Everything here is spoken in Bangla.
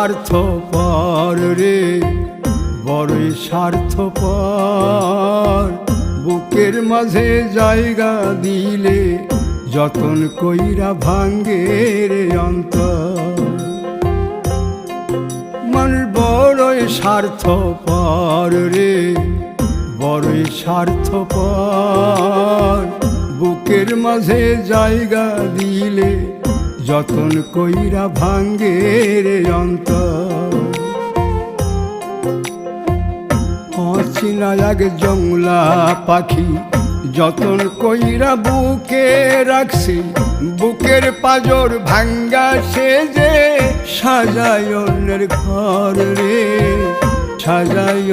স্বার্থপর রে, বড়ই স্বার্থপর। বুকের মাঝে জায়গা দিলে যতন কইরা ভাঙ্গে রে অন্তর। মানুষ বড়ই স্বার্থপর রে, বড়ই স্বার্থপর। বুকের মাঝে জায়গা দিলে যতন কইরা ভাঙ্গে রে অন্তর। অচিনা এক জংলা পাখি যতন কইরা বুকে রাখছি, বুকের পাজর ভাঙ্গা সে যে সাজায় অন্যের ঘর রে, সাজায়